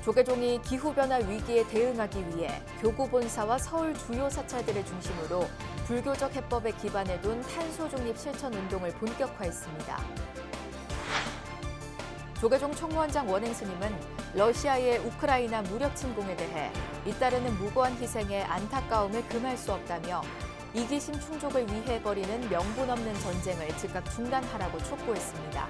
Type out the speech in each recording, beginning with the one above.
조계종이 기후변화 위기에 대응하기 위해 교구 본사와 서울 주요 사찰들을 중심으로 불교적 해법에 기반을 둔 탄소 중립 실천 운동을 본격화했습니다. 조계종 총무원장 원행 스님은 러시아의 우크라이나 무력 침공에 대해 잇따르는 무고한 희생에 안타까움을 금할 수 없다며 이기심 충족을 위해 벌이는 명분 없는 전쟁을 즉각 중단하라고 촉구했습니다.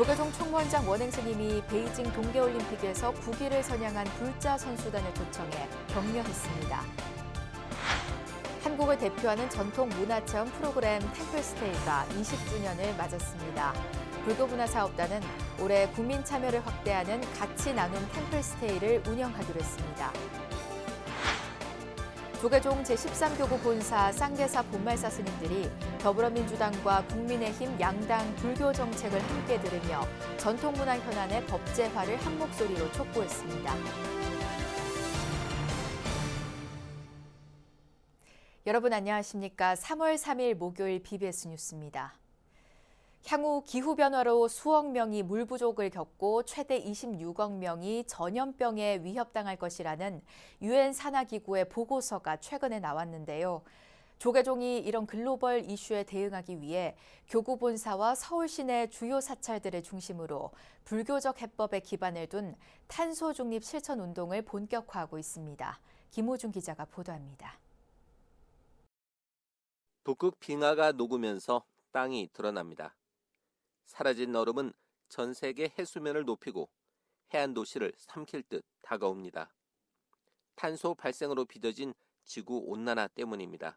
조계종 총무원장 원행 스님이 베이징 동계올림픽에서 국위를 선양한 불자 선수단을 초청해 격려했습니다. 한국을 대표하는 전통 문화체험 프로그램 템플스테이가 20주년을 맞았습니다. 불교문화사업단은 올해 국민 참여를 확대하는 가치 나눔 템플스테이를 운영하기로 했습니다. 조계종 제13교구 본사 쌍계사 본말사 스님들이 더불어민주당과 국민의힘 양당 불교 정책을 함께 들으며 전통문화 현안의 법제화를 한 목소리로 촉구했습니다. 여러분 안녕하십니까? 3월 3일 목요일 BBS 뉴스입니다. 향후 기후변화로 수억 명이 물 부족을 겪고 최대 26억 명이 전염병에 위협당할 것이라는 유엔 산하기구의 보고서가 최근에 나왔는데요. 조계종이 이런 글로벌 이슈에 대응하기 위해 교구 본사와 서울 시내 주요 사찰들을 중심으로 불교적 해법에 기반을 둔 탄소 중립 실천 운동을 본격화하고 있습니다. 김호준 기자가 보도합니다. 북극 빙하가 녹으면서 땅이 드러납니다. 사라진 얼음은 전 세계 해수면을 높이고 해안 도시를 삼킬 듯 다가옵니다. 탄소 발생으로 빚어진 지구 온난화 때문입니다.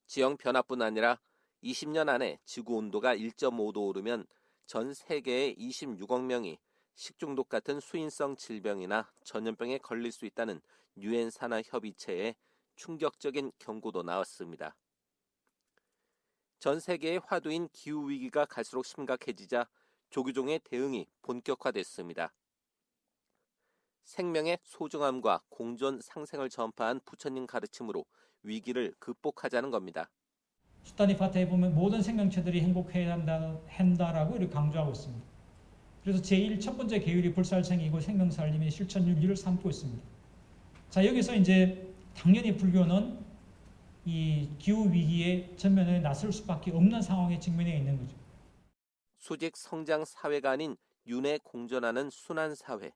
지형 변화뿐 아니라 20년 안에 지구 온도가 1.5도 오르면 전 세계의 26억 명이 식중독 같은 수인성 질병이나 전염병에 걸릴 수 있다는 유엔 산하 협의체의 충격적인 경고도 나왔습니다. 전 세계의 화두인 기후위기가 갈수록 심각해지자 조계종의 대응이 본격화됐습니다. 생명의 소중함과 공존 상생을 전파한 부처님 가르침으로 위기를 극복하자는 겁니다. 수단이 파트에 보면 모든 생명체들이 행복해야 한다라고 이렇게 강조하고 있습니다. 그래서 첫 번째 계율이 불살생이고 생명살림의 실천 윤리를 삼고 있습니다. 자, 여기서 이제 당연히 불교는 이 기후 위기에 전면에 나설 수밖에 없는 상황에 직면해 있는 거죠. 수직 성장 사회가 아닌 윤회 공존하는 순환 사회,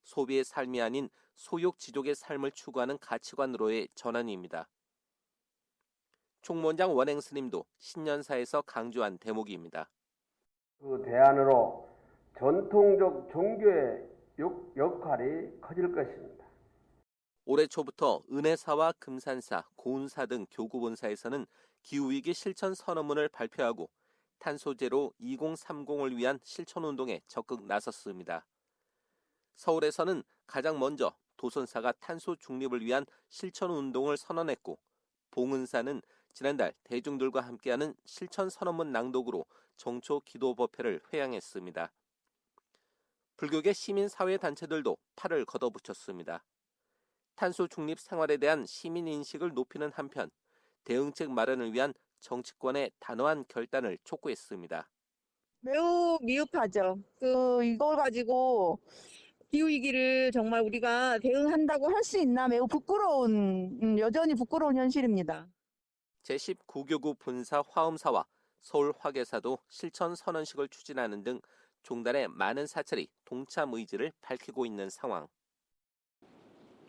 소비의 삶이 아닌 소욕 지족의 삶을 추구하는 가치관으로의 전환입니다. 총무원장 원행 스님도 신년사에서 강조한 대목입니다. 그 대안으로 전통적 종교의 역할이 커질 것입니다. 올해 초부터 은혜사와 금산사, 고운사 등 교구본사에서는 기후위기 실천 선언문을 발표하고 탄소제로 2030을 위한 실천운동에 적극 나섰습니다. 서울에서는 가장 먼저 도선사가 탄소 중립을 위한 실천운동을 선언했고 봉은사는 지난달 대중들과 함께하는 실천 선언문 낭독으로 정초 기도법회를 회양했습니다. 불교계 시민사회 단체들도 팔을 걷어붙였습니다. 탄소 중립 생활에 대한 시민 인식을 높이는 한편 대응책 마련을 위한 정치권의 단호한 결단을 촉구했습니다. 매우 미흡하죠. 이걸 가지고 기후위기를 정말 우리가 대응한다고 할 수 있나 매우 부끄러운, 여전히 부끄러운 현실입니다. 제19교구 본사 화엄사와 서울 화계사도 실천 선언식을 추진하는 등 종단의 많은 사찰이 동참 의지를 밝히고 있는 상황.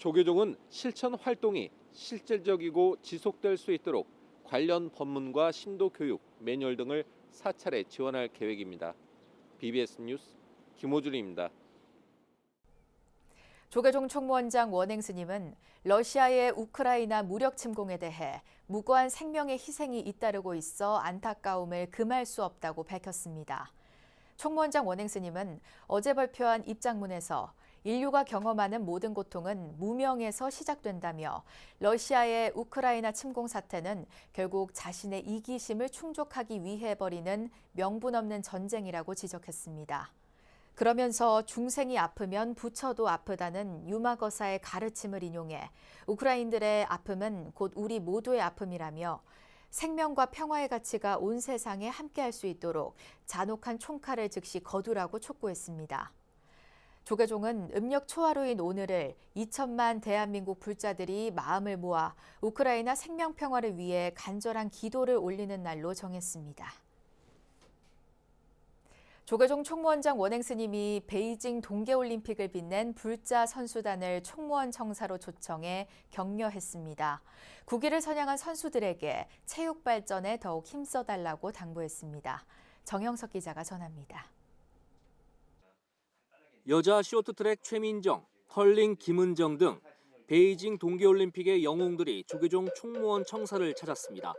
조계종은 실천 활동이 실질적이고 지속될 수 있도록 관련 법문과 심도 교육, 매뉴얼 등을 사찰에 지원할 계획입니다. BBS 뉴스 김호준입니다. 조계종 총무원장 원행 스님은 러시아의 우크라이나 무력 침공에 대해 무고한 생명의 희생이 잇따르고 있어 안타까움을 금할 수 없다고 밝혔습니다. 총무원장 원행 스님은 어제 발표한 입장문에서 인류가 경험하는 모든 고통은 무명에서 시작된다며 러시아의 우크라이나 침공 사태는 결국 자신의 이기심을 충족하기 위해 벌이는 명분 없는 전쟁이라고 지적했습니다. 그러면서 중생이 아프면 부처도 아프다는 유마거사의 가르침을 인용해 우크라인들의 아픔은 곧 우리 모두의 아픔이라며 생명과 평화의 가치가 온 세상에 함께할 수 있도록 잔혹한 총칼을 즉시 거두라고 촉구했습니다. 조계종은 음력 초하루인 오늘을 2천만 대한민국 불자들이 마음을 모아 우크라이나 생명 평화를 위해 간절한 기도를 올리는 날로 정했습니다. 조계종 총무원장 원행 스님이 베이징 동계올림픽을 빛낸 불자 선수단을 총무원 청사로 초청해 격려했습니다. 국위를 선양한 선수들에게 체육 발전에 더욱 힘써달라고 당부했습니다. 정영석 기자가 전합니다. 여자 쇼트트랙 최민정, 컬링 김은정 등 베이징 동계올림픽의 영웅들이 조계종 총무원 청사를 찾았습니다.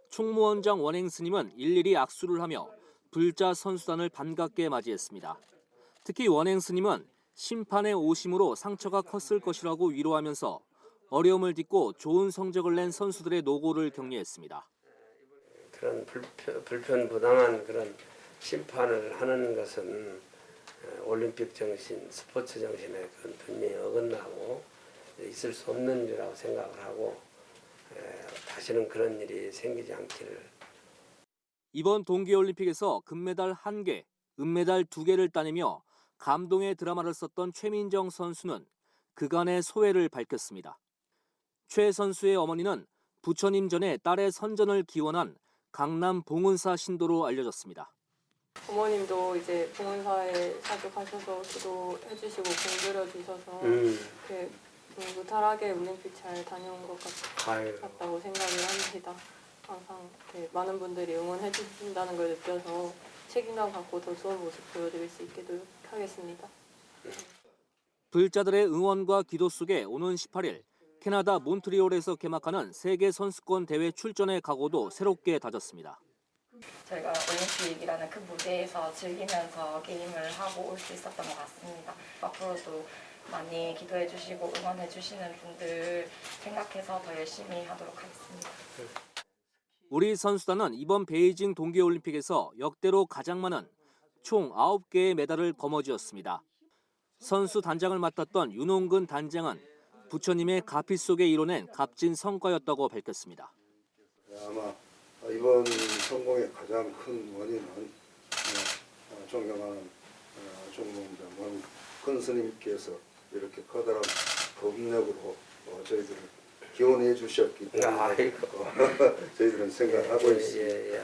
총무원장 원행 스님은 일일이 악수를 하며 불자 선수단을 반갑게 맞이했습니다. 특히 원행 스님은 심판의 오심으로 상처가 컸을 것이라고 위로하면서 어려움을 딛고 좋은 성적을 낸 선수들의 노고를 격려했습니다. 그런 불편부당한 그런 심판을 하는 것은 올림픽 정신, 스포츠 정신에 분명히 어긋나고 있을 수 없는 일이라고 생각을 하고 다시는 그런 일이 생기지 않기를. 이번 동계올림픽에서 금메달 1개, 은메달 2개를 따내며 감동의 드라마를 썼던 최민정 선수는 그간의 소회를 밝혔습니다. 최 선수의 어머니는 부처님 전에 딸의 선전을 기원한 강남 봉은사 신도로 알려졌습니다. 어머님도 이제 봉은사에 자주 가셔서 기도해 주시고 공들여 주셔서 무탈하게 올림픽 잘 다녀온 것 같다고 생각을 합니다. 항상 많은 분들이 응원해 주신다는 걸 느껴서 책임감 갖고 더 좋은 모습 보여드릴 수 있게 노력하겠습니다. 불자들의 응원과 기도 속에 오는 18일 캐나다 몬트리올에서 개막하는 세계 선수권 대회 출전의 각오도 새롭게 다졌습니다. 저희가 올림픽이라는 그 무대에서 즐기면서 게임을 하고 올 수 있었던 것 같습니다. 앞으로도 많이 기도해 주시고 응원해 주시는 분들 생각해서 더 열심히 하도록 하겠습니다. 우리 선수단은 이번 베이징 동계올림픽에서 역대로 가장 많은 총 9개의 메달을 거머쥐었습니다. 선수 단장을 맡았던 윤홍근 단장은 부처님의 가피 속에 이뤄낸 값진 성과였다고 밝혔습니다. 아마 이번 성공의 가장 큰 원인은 존경하는 총무원장 큰 스님께서 이렇게 커다란 법력으로 저희들을 기원해 주셨기 때문에 저희들은 생각하고 있습니다.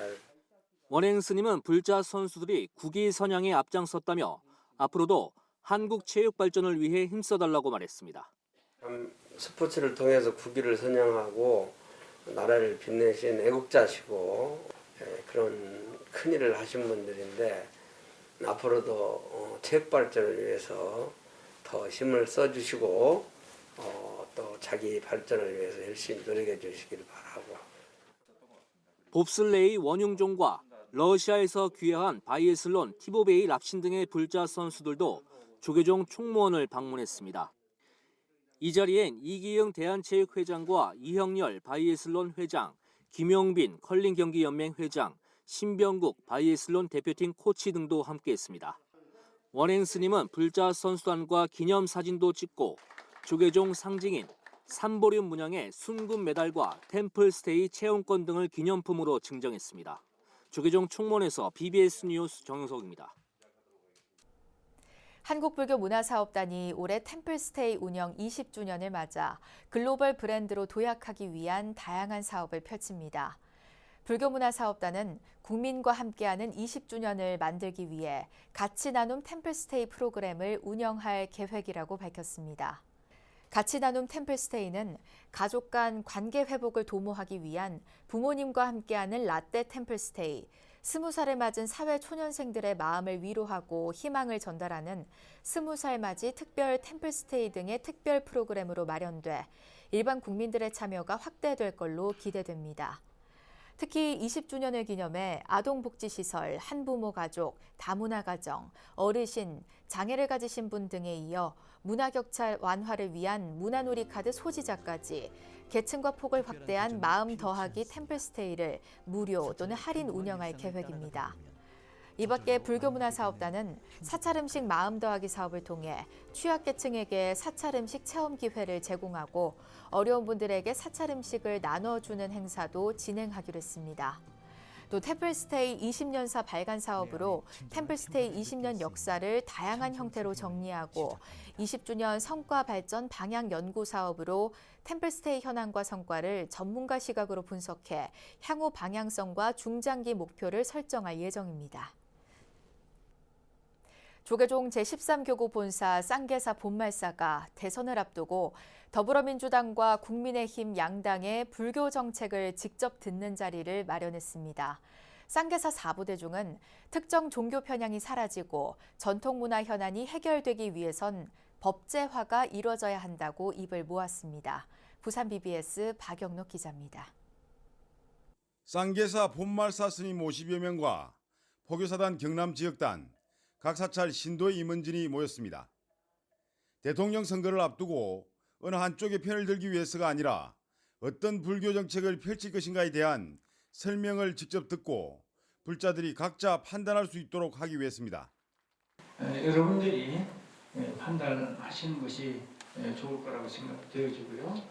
원행 스님은 불자 선수들이 국위 선양에 앞장섰다며 앞으로도 한국 체육 발전을 위해 힘써달라고 말했습니다. 스포츠를 통해서 국위를 선양하고 나라를 빛내신 애국자시고 그런 큰일을 하신 분들인데 앞으로도 체육 발전을 위해서 더 힘을 써주시고 또 자기 발전을 위해서 열심히 노력해 주시길 바라고. 봅슬레이 원용종과 러시아에서 귀화한 바이애슬론 티보베이 랍신 등의 불자 선수들도 조계종 총무원을 방문했습니다. 이 자리엔 이기영 대한체육회장과 이형렬 바이애슬론 회장, 김용빈 컬링경기연맹 회장, 신병국 바이애슬론 대표팀 코치 등도 함께했습니다. 원행 스님은 불자 선수단과 기념사진도 찍고 조계종 상징인 삼보륨 문양의 순금 메달과 템플스테이 체험권 등을 기념품으로 증정했습니다. 조계종 총무원에서 BBS 뉴스 정영석입니다. 한국불교문화사업단이 올해 템플스테이 운영 20주년을 맞아 글로벌 브랜드로 도약하기 위한 다양한 사업을 펼칩니다. 불교문화사업단은 국민과 함께하는 20주년을 만들기 위해 같이 나눔 템플스테이 프로그램을 운영할 계획이라고 밝혔습니다. 같이 나눔 템플스테이는 가족 간 관계 회복을 도모하기 위한 부모님과 함께하는 라떼 템플스테이, 20살을 맞은 사회 초년생들의 마음을 위로하고 희망을 전달하는 20살 맞이 특별 템플스테이 등의 특별 프로그램으로 마련돼 일반 국민들의 참여가 확대될 걸로 기대됩니다. 특히 20주년을 기념해 아동복지시설, 한부모 가족, 다문화 가정, 어르신, 장애를 가지신 분 등에 이어 문화격차 완화를 위한 문화놀이 카드 소지자까지 계층과 폭을 확대한 마음 더하기 템플스테이를 무료 또는 할인 운영할 계획입니다. 이 밖에 불교문화사업단은 사찰음식 마음 더하기 사업을 통해 취약계층에게 사찰음식 체험 기회를 제공하고 어려운 분들에게 사찰음식을 나눠주는 행사도 진행하기로 했습니다. 또 템플스테이 20년사 발간 사업으로 템플스테이 20년 역사를 다양한 형태로 정리하고 20주년 성과 발전 방향 연구 사업으로 템플스테이 현황과 성과를 전문가 시각으로 분석해 향후 방향성과 중장기 목표를 설정할 예정입니다. 조계종 제13교구 본사 쌍계사 본말사가 대선을 앞두고 더불어민주당과 국민의힘 양당의 불교 정책을 직접 듣는 자리를 마련했습니다. 쌍계사 4부대중은 특정 종교 편향이 사라지고 전통문화 현안이 해결되기 위해선 법제화가 이뤄져야 한다고 입을 모았습니다. 부산 BBS 박영록 기자입니다. 쌍계사 본말사 스님 50여 명과 포교사단 경남지역단, 각 사찰 신도의 임원진이 모였습니다. 대통령 선거를 앞두고 어느 한쪽의 편을 들기 위해서가 아니라 어떤 불교 정책을 펼칠 것인가에 대한 설명을 직접 듣고 불자들이 각자 판단할 수 있도록 하기 위해서입니다. 여러분들이 판단하시는 것이 좋을 거라고 생각되어지고요.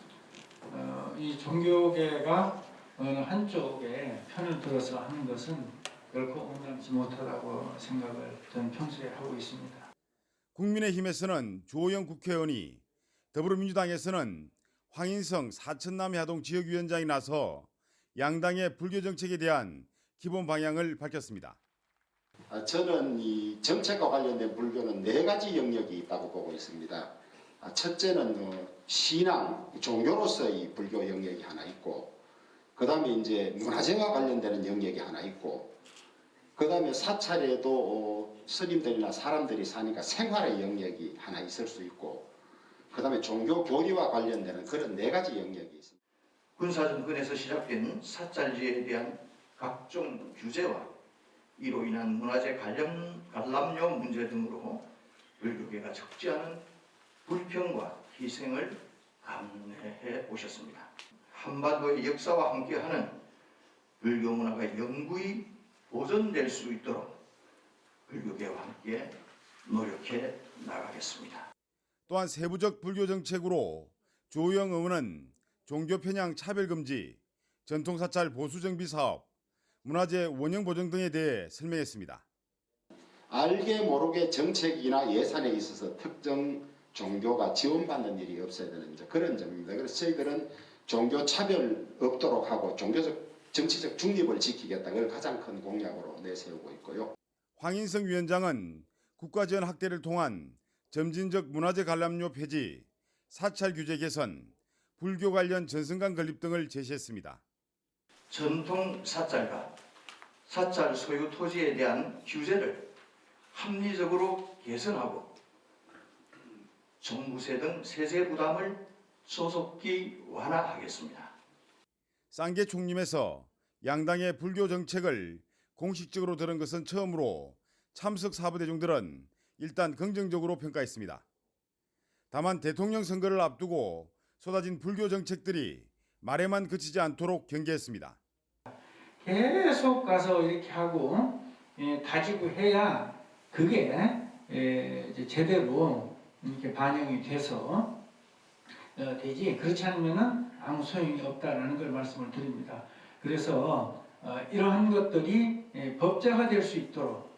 이 종교계가 어느 한쪽에 편을 들어서 하는 것은 결코 온당치 못하다고 생각을 저는 평소에 하고 있습니다. 국민의힘에서는 주호영 국회의원이, 더불어민주당에서는 황인성 사천남해하동 지역위원장이 나서 양당의 불교 정책에 대한 기본 방향을 밝혔습니다. 저는 이 정책과 관련된 불교는 4가지 영역이 있다고 보고 있습니다. 첫째는 신앙, 종교로서의 불교 영역이 하나 있고, 그 다음에 이제 문화재와 관련되는 영역이 하나 있고, 그 다음에 사찰에도 스님들이나 사람들이 사니까 생활의 영역이 하나 있을 수 있고, 그 다음에 종교 교리와 관련되는 그런 4가지 영역이 있습니다. 군사정권에서 시작된 사찰지에 대한 각종 규제와 이로 인한 문화재 관람료 문제 등으로 불교계가 적지 않은 불평과 희생을 감내해 오셨습니다. 한반도의 역사와 함께하는 불교 문화가 영구히 보존될 수 있도록 불교계와 함께 노력해 나가겠습니다. 또한 세부적 불교 정책으로 주호영 의원은 종교 편향 차별 금지, 전통사찰 보수 정비 사업, 문화재 원형 보정 등에 대해 설명했습니다. 알게 모르게 정책이나 예산에 있어서 특정 종교가 지원받는 일이 없어야 되는 그런 점입니다. 그래서 저희들은 종교 차별 없도록 하고 종교적 정치적 중립을 지키겠다. 그걸 가장 큰 공약으로 내세우고 있고요. 황인성 위원장은 국가지원 확대를 통한 점진적 문화재 관람료 폐지, 사찰 규제 개선, 불교 관련 전승간 건립 등을 제시했습니다. 전통 사찰과 사찰 소유 토지에 대한 규제를 합리적으로 개선하고 종부세 등 세제 부담을 소속히 완화하겠습니다. 쌍계 총림에서 양당의 불교 정책을 공식적으로 들은 것은 처음으로 참석 사부대중들은 일단 긍정적으로 평가했습니다. 다만 대통령 선거를 앞두고 쏟아진 불교 정책들이 말에만 그치지 않도록 경계했습니다. 계속 가서 이렇게 하고 다지고 해야 그게 이제 제대로 이렇게 반영이 돼서 되지, 그렇지 않으면은 아무 소용이 없다라는 걸 말씀을 드립니다. 그래서 이러한 것들이 법제화될 수 있도록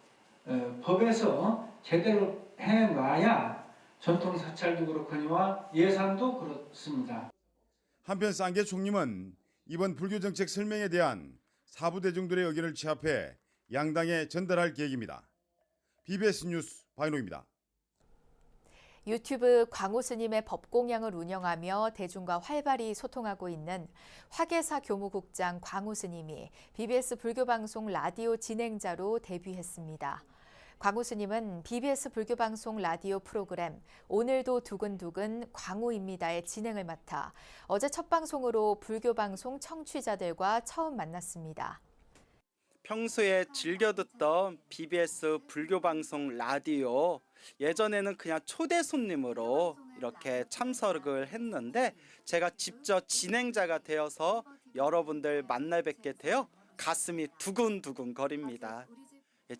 법에서 제대로 해놔야 전통 사찰도 그렇거니와 예산도 그렇습니다. 한편 쌍계 총림은 이번 불교 정책 설명에 대한 사부대중들의 의견을 취합해 양당에 전달할 계획입니다. BBS 뉴스 박인호입니다. 유튜브 광우 스님의 법공양을 운영하며 대중과 활발히 소통하고 있는 화계사 교무국장 광우 스님이 BBS 불교방송 라디오 진행자로 데뷔했습니다. 광우 스님은 BBS 불교방송 라디오 프로그램 오늘도 두근두근 광우입니다의 진행을 맡아 어제 첫 방송으로 불교방송 청취자들과 처음 만났습니다. 평소에 즐겨 듣던 BBS 불교방송 라디오, 예전에는 그냥 초대 손님으로 이렇게 참석을 했는데 제가 직접 진행자가 되어서 여러분들 만나 뵙게 되어 가슴이 두근두근 거립니다.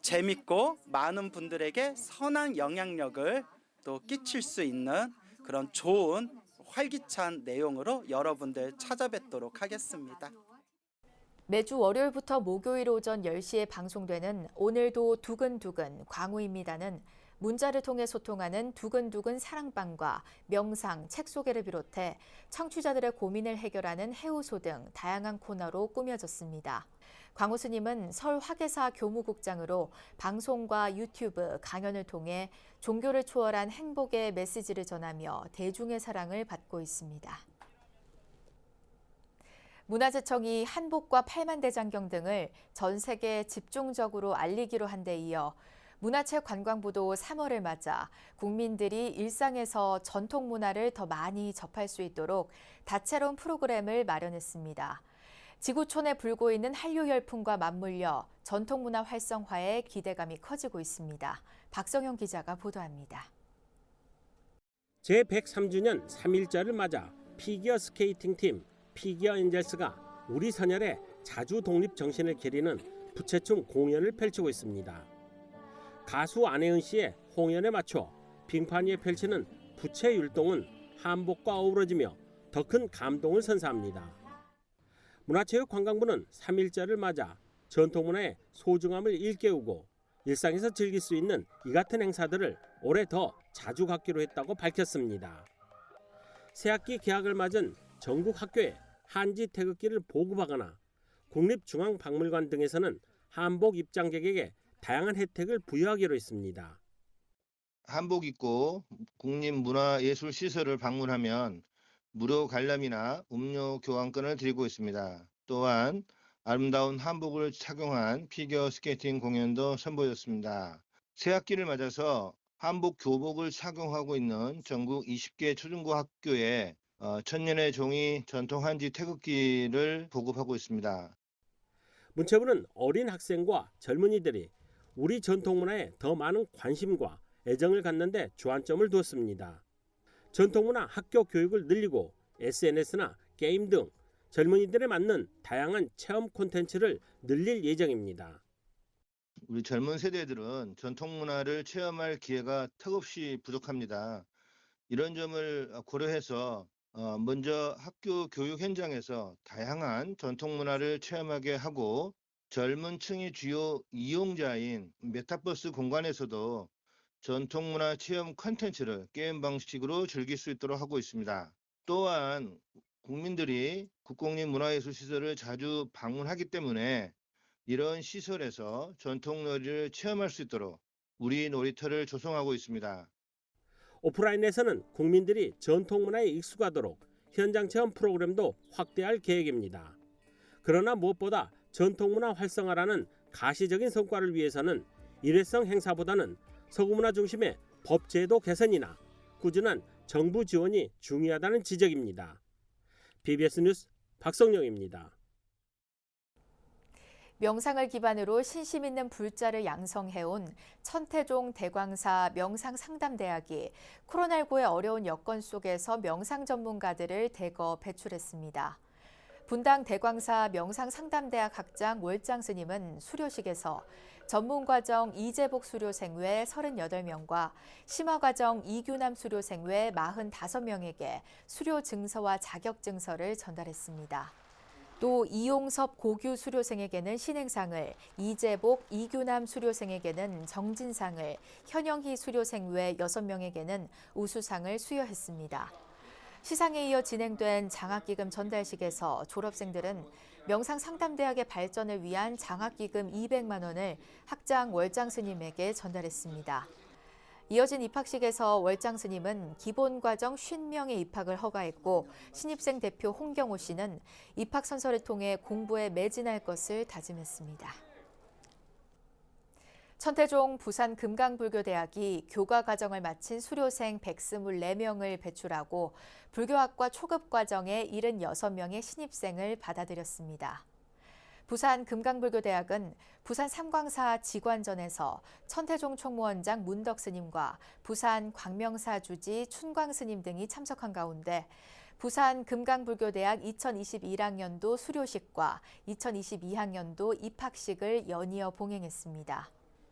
재밌고 많은 분들에게 선한 영향력을 또 끼칠 수 있는 그런 좋은 활기찬 내용으로 여러분들 찾아뵙도록 하겠습니다. 매주 월요일부터 목요일 오전 10시에 방송되는 오늘도 두근두근 광우입니다는 문자를 통해 소통하는 두근두근 사랑방과 명상, 책 소개를 비롯해 청취자들의 고민을 해결하는 해오소 등 다양한 코너로 꾸며졌습니다. 광우 스님은 서울 화계사 교무국장으로 방송과 유튜브, 강연을 통해 종교를 초월한 행복의 메시지를 전하며 대중의 사랑을 받고 있습니다. 문화재청이 한복과 팔만대장경 등을 전 세계에 집중적으로 알리기로 한 데 이어 문화체육관광부도 3월을 맞아 국민들이 일상에서 전통 문화를 더 많이 접할 수 있도록 다채로운 프로그램을 마련했습니다. 지구촌에 불고 있는 한류 열풍과 맞물려 전통문화 활성화에 기대감이 커지고 있습니다. 박성영 기자가 보도합니다. 제103주년 3일절을 맞아 피겨 스케이팅 팀 피겨 엔젤스가 우리 선열의 자주 독립 정신을 기리는 부채춤 공연을 펼치고 있습니다. 가수 안혜은 씨의 홍연에 맞춰 빙판 위에 펼치는 부채 율동은 한복과 어우러지며 더 큰 감동을 선사합니다. 문화체육관광부는 3일절을 맞아 전통문화의 소중함을 일깨우고 일상에서 즐길 수 있는 이 같은 행사들을 올해 더 자주 갖기로 했다고 밝혔습니다. 새학기 개학을 맞은 전국 학교에 한지 태극기를 보급하거나 국립중앙박물관 등에서는 한복 입장객에게 다양한 혜택을 부여하기로 했습니다. 한복 입고 국립문화예술시설을 방문하면 무료 관람이나 음료 교환권을 드리고 있습니다. 또한 아름다운 한복을 착용한 피겨 스케이팅 공연도 선보였습니다. 새학기를 맞아서 한복 교복을 착용하고 있는 전국 20개 초중고 학교에 천년의 종이 전통 한지 태극기를 보급하고 있습니다. 문체부는 어린 학생과 젊은이들이 우리 전통문화에 더 많은 관심과 애정을 갖는 데 주안점을 두었습니다. 전통문화 학교 교육을 늘리고 SNS나 게임 등 젊은이들에 맞는 다양한 체험 콘텐츠를 늘릴 예정입니다. 우리 젊은 세대들은 전통문화를 체험할 기회가 턱없이 부족합니다. 이런 점을 고려해서 먼저 학교 교육 현장에서 다양한 전통문화를 체험하게 하고 젊은 층이 주요 이용자인 메타버스 공간에서도 전통문화 체험 콘텐츠를 게임 방식으로 즐길 수 있도록 하고 있습니다. 또한 국민들이 국공립문화예술시설을 자주 방문하기 때문에 이런 시설에서 전통놀이를 체험할 수 있도록 우리 놀이터를 조성하고 있습니다. 오프라인에서는 국민들이 전통문화에 익숙하도록 현장 체험 프로그램도 확대할 계획입니다. 그러나 무엇보다 전통문화 활성화라는 가시적인 성과를 위해서는 일회성 행사보다는 서구문화 중심의 법제도 개선이나 꾸준한 정부 지원이 중요하다는 지적입니다. BBS 뉴스 박성영입니다. 명상을 기반으로 신심 있는 불자를 양성해온 천태종 대광사 명상상담대학이 코로나19의 어려운 여건 속에서 명상 전문가들을 대거 배출했습니다. 분당 대광사 명상상담대학 학장 월장 스님은 수료식에서 전문과정 이재복 수료생 외 38명과 심화과정 이규남 수료생 외 45명에게 수료 증서와 자격 증서를 전달했습니다. 또 이용섭 고규 수료생에게는 신행상을, 이재복, 이규남 수료생에게는 정진상을, 현영희 수료생 외 6명에게는 우수상을 수여했습니다. 시상에 이어 진행된 장학기금 전달식에서 졸업생들은 명상상담대학의 발전을 위한 장학기금 200만 원을 학장 월장 스님에게 전달했습니다. 이어진 입학식에서 월장 스님은 기본과정 50명의 입학을 허가했고 신입생 대표 홍경호 씨는 입학 선서를 통해 공부에 매진할 것을 다짐했습니다. 천태종 부산금강불교대학이 교과 과정을 마친 수료생 124명을 배출하고 불교학과 초급 과정에 76명의 신입생을 받아들였습니다. 부산금강불교대학은 부산 삼광사 직관전에서 천태종 총무원장 문덕 스님과 부산 광명사 주지 춘광 스님 등이 참석한 가운데 부산 금강불교대학 2021학년도 수료식과 2022학년도 입학식을 연이어 봉행했습니다.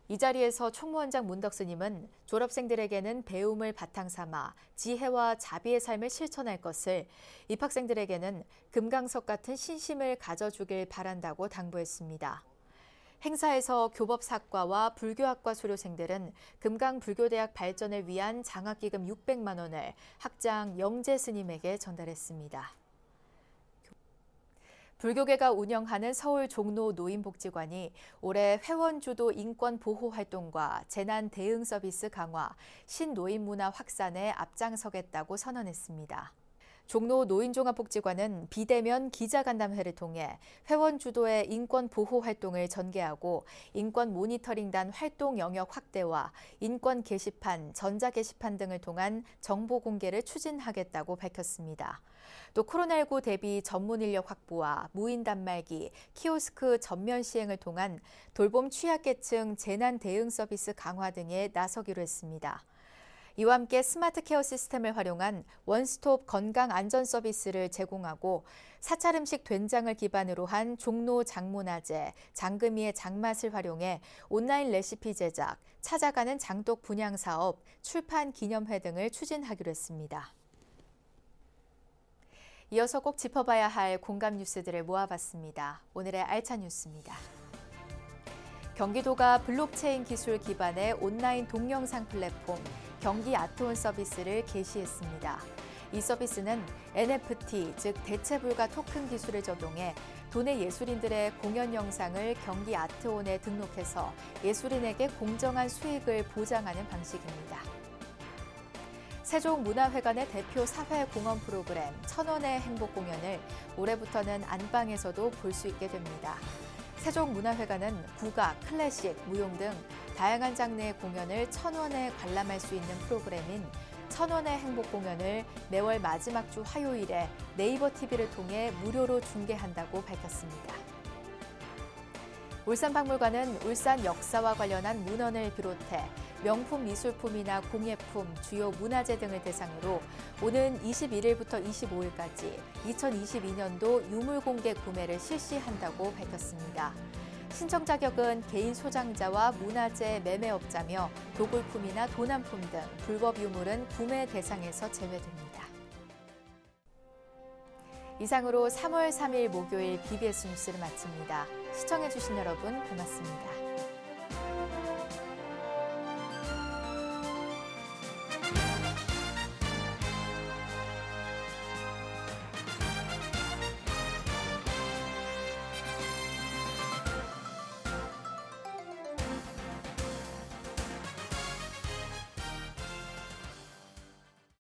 이 자리에서 총무원장 문덕 스님은 졸업생들에게는 배움을 바탕 삼아 지혜와 자비의 삶을 실천할 것을, 입학생들에게는 금강석 같은 신심을 가져주길 바란다고 당부했습니다. 행사에서 교법사과와 불교학과 수료생들은 금강불교대학 발전을 위한 장학기금 600만 원을 학장 영재 스님에게 전달했습니다. 불교계가 운영하는 서울 종로 노인복지관이 올해 회원주도 인권 보호 활동과 재난 대응 서비스 강화, 신노인 문화 확산에 앞장서겠다고 선언했습니다. 종로 노인종합복지관은 비대면 기자간담회를 통해 회원 주도의 인권 보호 활동을 전개하고 인권 모니터링단 활동 영역 확대와 인권 게시판, 전자 게시판 등을 통한 정보 공개를 추진하겠다고 밝혔습니다. 또 코로나19 대비 전문 인력 확보와 무인 단말기, 키오스크 전면 시행을 통한 돌봄 취약계층 재난 대응 서비스 강화 등에 나서기로 했습니다. 이와 함께 스마트 케어 시스템을 활용한 원스톱 건강 안전 서비스를 제공하고 사찰 음식 된장을 기반으로 한 종로 장문화제, 장금이의 장맛을 활용해 온라인 레시피 제작, 찾아가는 장독 분양 사업, 출판 기념회 등을 추진하기로 했습니다. 이어서 꼭 짚어봐야 할 공감 뉴스들을 모아봤습니다. 오늘의 알찬 뉴스입니다. 경기도가 블록체인 기술 기반의 온라인 동영상 플랫폼 경기 아트온 서비스를 개시했습니다. 이 서비스는 NFT, 즉 대체불가 토큰 기술을 적용해 도내 예술인들의 공연 영상을 경기 아트온에 등록해서 예술인에게 공정한 수익을 보장하는 방식입니다. 세종문화회관의 대표 사회공헌 프로그램 천원의 행복공연을 올해부터는 안방에서도 볼 수 있게 됩니다. 세종문화회관은 국악, 클래식, 무용 등 다양한 장르의 공연을 천원에 관람할 수 있는 프로그램인 천원의 행복공연을 매월 마지막 주 화요일에 네이버 TV를 통해 무료로 중계한다고 밝혔습니다. 울산박물관은 울산 역사와 관련한 문헌을 비롯해 명품 미술품이나 공예품, 주요 문화재 등을 대상으로 오는 21일부터 25일까지 2022년도 유물공개 구매를 실시한다고 밝혔습니다. 신청 자격은 개인 소장자와 문화재 매매업자며 도굴품이나 도난품 등 불법 유물은 구매 대상에서 제외됩니다. 이상으로 3월 3일 목요일 BBS 뉴스를 마칩니다. 시청해주신 여러분 고맙습니다.